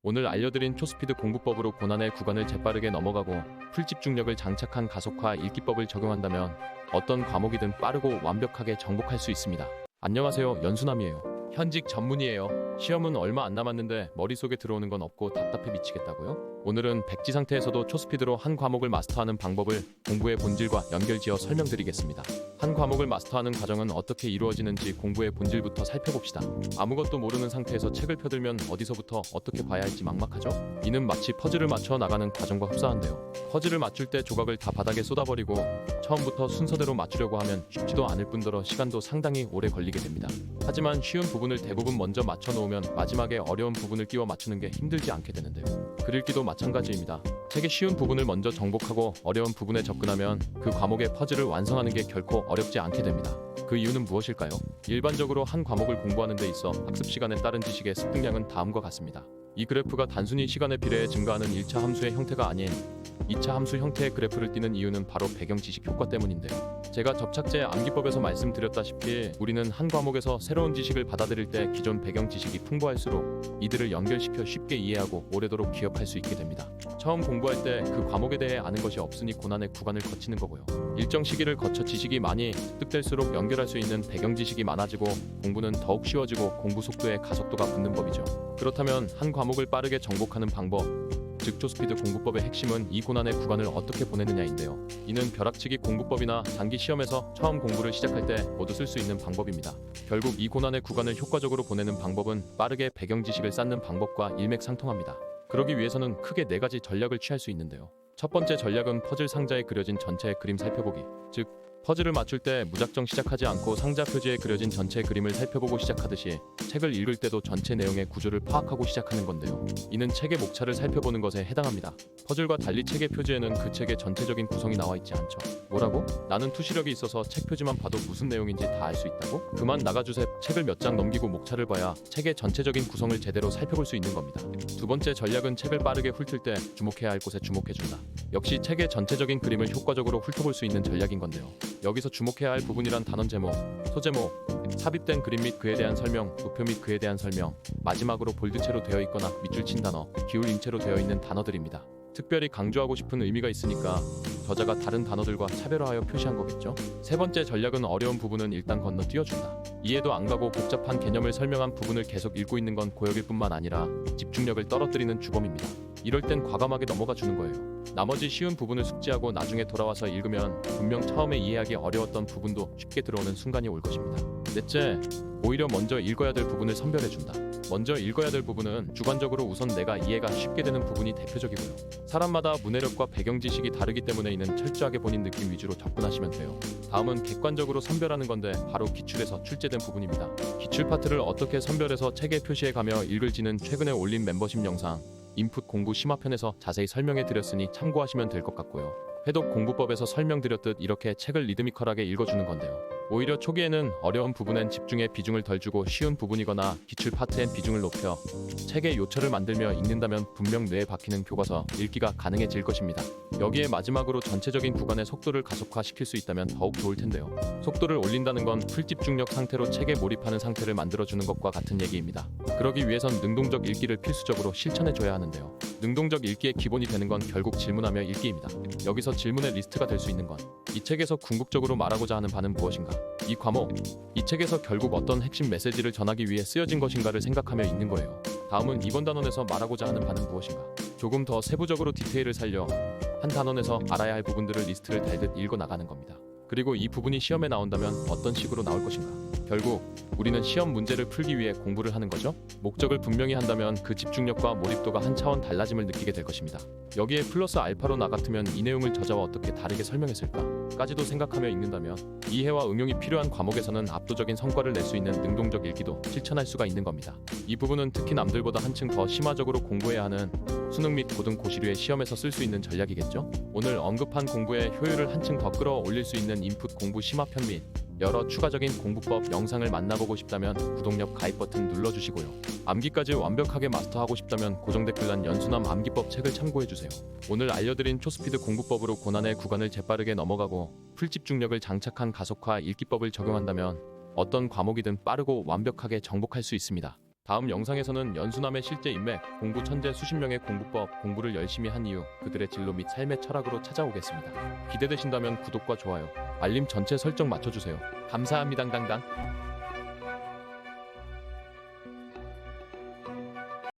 오늘 알려드린 초스피드 공부법으로 고난의 구간을 재빠르게 넘어가고 풀집중력을 장착한 가속화 읽기법을 적용한다면 어떤 과목이든 빠르고 완벽하게 정복할 수 있습니다. 안녕하세요, 연수남이에요. 현직 전문의예요. 시험은 얼마 안 남았는데 머릿속에 들어오는 건 없고 답답해 미치겠다고요? 오늘은 백지 상태에서도 초스피드로 한 과목을 마스터하는 방법을 공부의 본질과 연결지어 설명드리겠습니다. 한 과목을 마스터하는 과정은 어떻게 이루어지는지 공부의 본질부터 살펴봅시다. 아무것도 모르는 상태에서 책을 펴들면 어디서부터 어떻게 봐야 할지 막막하죠? 이는 마치 퍼즐을 맞춰 나가는 과정과 흡사한데요. 퍼즐을 맞출 때 조각을 다 바닥에 쏟아버리고 처음부터 순서대로 맞추려고 하면 쉽지도 않을 뿐더러 시간도 상당히 오래 걸리게 됩니다. 하지만 쉬운 부분을 대부분 먼저 맞춰놓으면 마지막에 어려운 부분을 끼워 맞추는 게 힘들지 않게 되는데요. 글 읽기도 마찬가지입니다. 책의 쉬운 부분을 먼저 정복하고 어려운 부분에 접근하면 그 과목의 퍼즐을 완성하는 게 결코 어렵지 않게 됩니다. 그 이유는 무엇일까요? 일반적으로 한 과목을 공부하는 데 있어 학습 시간에 따른 지식의 습득량은 다음과 같습니다. 이 그래프가 단순히 시간에 비례해 증가하는 1차 함수의 형태가 아닌 2차 함수 형태의 그래프를 띠는 이유는 바로 배경 지식 효과 때문인데요. 제가 접착제 암기법에서 말씀드렸다시피 우리는 한 과목에서 새로운 지식을 받아들일 때 기존 배경 지식이 풍부할수록 이들을 연결시켜 쉽게 이해하고 오래도록 기억할 수 있게 됩니다. 처음 공부할 때 그 과목에 대해 아는 것이 없으니 고난의 구간을 거치는 거고요. 일정 시기를 거쳐 지식이 많이 습득될수록 연결할 수 있는 배경 지식이 많아지고 공부는 더욱 쉬워지고 공부 속도에 가속도가 붙는 법이죠. 그렇다면 한 과목을 빠르게 정복하는 방법, 즉 초스피드 공부법의 핵심은 이 고난의 구간을 어떻게 보내느냐인데요. 이는 벼락치기 공부법이나 장기 시험에서 처음 공부를 시작할 때 모두 쓸 수 있는 방법입니다. 결국 이 고난의 구간을 효과적으로 보내는 방법은 빠르게 배경 지식을 쌓는 방법과 일맥상통합니다. 그러기 위해서는 크게 4가지 전략을 취할 수 있는데요. 첫 번째 전략은 퍼즐 상자에 그려진 전체 그림 살펴보기, 즉 퍼즐을 맞출 때 무작정 시작하지 않고 상자 표지에 그려진 전체 그림을 살펴보고 시작하듯이 책을 읽을 때도 전체 내용의 구조를 파악하고 시작하는 건데요. 이는 책의 목차를 살펴보는 것에 해당합니다. 퍼즐과 달리 책의 표지에는 그 책의 전체적인 구성이 나와 있지 않죠. 뭐라고? 나는 투시력이 있어서 책 표지만 봐도 무슨 내용인지 다 알 수 있다고? 그만 나가주세. 책을 몇 장 넘기고 목차를 봐야 책의 전체적인 구성을 제대로 살펴볼 수 있는 겁니다. 두 번째 전략은 책을 빠르게 훑을 때 주목해야 할 곳에 주목해준다. 역시 책의 전체적인 그림을 효과적으로 훑어볼 수 있는 전략인 건데요. 여기서 주목해야 할 부분이란 단원 제목, 소제목, 삽입된 그림 및 그에 대한 설명, 도표 및 그에 대한 설명, 마지막으로 볼드체로 되어 있거나 밑줄 친 단어, 기울임체로 되어 있는 단어들입니다. 특별히 강조하고 싶은 의미가 있으니까 저자가 다른 단어들과 차별화하여 표시한 거겠죠? 세 번째 전략은 어려운 부분은 일단 건너뛰어준다. 이해도 안 가고 복잡한 개념을 설명한 부분을 계속 읽고 있는 건 고역일 뿐만 아니라 집중력을 떨어뜨리는 주범입니다. 이럴 땐 과감하게 넘어가 주는 거예요. 나머지 쉬운 부분을 숙지하고 나중에 돌아와서 읽으면 분명 처음에 이해하기 어려웠던 부분도 쉽게 들어오는 순간이 올 것입니다. 넷째, 오히려 먼저 읽어야 될 부분을 선별해준다. 먼저 읽어야 될 부분은 주관적으로 우선 내가 이해가 쉽게 되는 부분이 대표적이고요. 사람마다 문해력과 배경 지식이 다르기 때문에 이는 철저하게 본인 느낌 위주로 접근하시면 돼요. 다음은 객관적으로 선별하는 건데 바로 기출에서 출제된 부분입니다. 기출 파트를 어떻게 선별해서 책에 표시해 가며 읽을지는 최근에 올린 멤버십 영상 인풋 공부 심화편에서 자세히 설명해 드렸으니 참고하시면 될 것 같고요. 회독 공부법에서 설명드렸듯 이렇게 책을 리드미컬하게 읽어주는 건데요. 오히려 초기에는 어려운 부분엔 집중에 비중을 덜 주고 쉬운 부분이거나 기출 파트엔 비중을 높여 책의 요철을 만들며 읽는다면 분명 뇌에 박히는 교과서 읽기가 가능해질 것입니다. 여기에 마지막으로 전체적인 구간의 속도를 가속화시킬 수 있다면 더욱 좋을 텐데요. 속도를 올린다는 건 풀집중력 상태로 책에 몰입하는 상태를 만들어주는 것과 같은 얘기입니다. 그러기 위해선 능동적 읽기를 필수적으로 실천해줘야 하는데요. 능동적 읽기의 기본이 되는 건 결국 질문하며 읽기입니다. 여기서 질문의 리스트가 될 수 있는 건 이 책에서 궁극적으로 말하고자 하는 바는 무엇인가? 이 과목, 이 책에서 결국 어떤 핵심 메시지를 전하기 위해 쓰여진 것인가를 생각하며 읽는 거예요. 다음은 이번 단원에서 말하고자 하는 바는 무엇인가? 조금 더 세부적으로 디테일을 살려 한 단원에서 알아야 할 부분들을 리스트를 달듯 읽어 나가는 겁니다. 그리고 이 부분이 시험에 나온다면 어떤 식으로 나올 것인가? 결국 우리는 시험 문제를 풀기 위해 공부를 하는 거죠? 목적을 분명히 한다면 그 집중력과 몰입도가 한 차원 달라짐을 느끼게 될 것입니다. 여기에 플러스 알파로 나 같으면 이 내용을 저자와 어떻게 다르게 설명했을까? 까지도 생각하며 읽는다면 이해와 응용이 필요한 과목에서는 압도적인 성과를 낼 수 있는 능동적 읽기도 실천할 수가 있는 겁니다. 이 부분은 특히 남들보다 한층 더 심화적으로 공부해야 하는 수능 및 고등 고시류의 시험에서 쓸 수 있는 전략이겠죠? 오늘 언급한 공부의 효율을 한층 더 끌어올릴 수 있는 인풋 공부 심화편 및 여러 추가적인 공부법 영상을 만나보고 싶다면 구독력 가입 버튼 눌러주시고요. 암기까지 완벽하게 마스터하고 싶다면 고정 댓글란 연수남 암기법 책을 참고해주세요. 오늘 알려드린 초스피드 공부법으로 고난의 구간을 재빠르게 넘어가고 풀집중력을 장착한 가속화 읽기법을 적용한다면 어떤 과목이든 빠르고 완벽하게 정복할 수 있습니다. 다음 영상에서는 연수남의 실제 인맥, 공부 천재 수십 명의 공부법, 공부를 열심히 한 이유, 그들의 진로 및 삶의 철학으로 찾아오겠습니다. 기대되신다면 구독과 좋아요, 알림 전체 설정 맞춰주세요. 감사합니다. 당당.